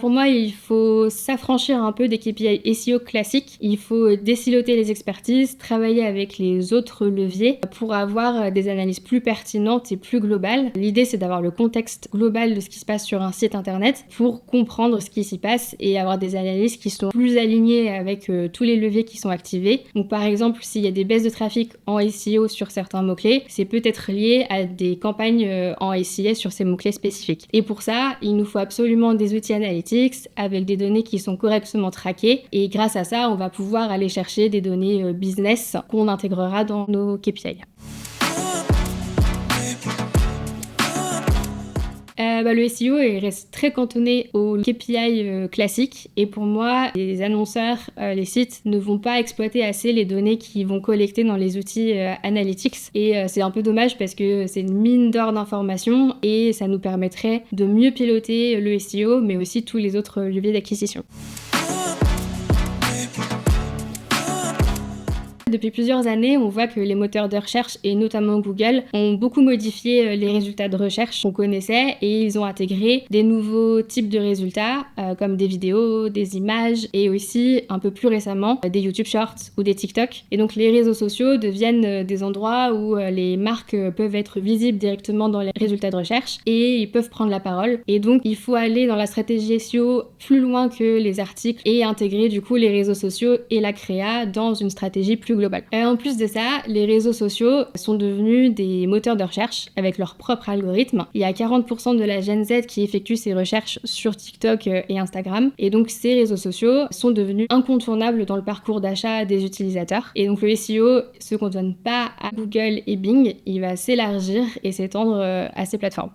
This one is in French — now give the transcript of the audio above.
Pour moi, il faut s'affranchir un peu des KPI SEO classiques. Il faut désiloter les expertises, travailler avec les autres leviers pour avoir des analyses plus pertinentes et plus globales. L'idée, c'est d'avoir le contexte global de ce qui se passe sur un site internet pour comprendre ce qui s'y passe et avoir des analyses qui sont plus alignées avec tous les leviers qui sont activés. Donc par exemple, s'il y a des baisses de trafic en SEO sur certains mots-clés, c'est peut-être lié à des campagnes en SIA sur ces mots-clés spécifiques. Et pour ça, il nous faut absolument des outils analytics avec des données qui sont correctement traquées. Et grâce à ça, on va pouvoir aller chercher des données business qu'on intégrera dans nos KPI. Le SEO il reste très cantonné aux KPI classiques et pour moi, les annonceurs, les sites ne vont pas exploiter assez les données qu'ils vont collecter dans les outils analytics et c'est un peu dommage parce que c'est une mine d'or d'informations et ça nous permettrait de mieux piloter le SEO mais aussi tous les autres leviers d'acquisition. Depuis plusieurs années, on voit que les moteurs de recherche, et notamment Google, ont beaucoup modifié les résultats de recherche qu'on connaissait et ils ont intégré des nouveaux types de résultats comme des vidéos, des images et aussi, un peu plus récemment, des YouTube Shorts ou des TikTok. Et donc les réseaux sociaux deviennent des endroits où les marques peuvent être visibles directement dans les résultats de recherche et ils peuvent prendre la parole. Et donc il faut aller dans la stratégie SEO plus loin que les articles et intégrer du coup les réseaux sociaux et la créa dans une stratégie plus globale. En plus de ça, les réseaux sociaux sont devenus des moteurs de recherche avec leur propre algorithme. Il y a 40% de la Gen Z qui effectue ses recherches sur TikTok et Instagram. Et donc ces réseaux sociaux sont devenus incontournables dans le parcours d'achat des utilisateurs. Et donc le SEO se cantonne pas à Google et Bing, il va s'élargir et s'étendre à ces plateformes.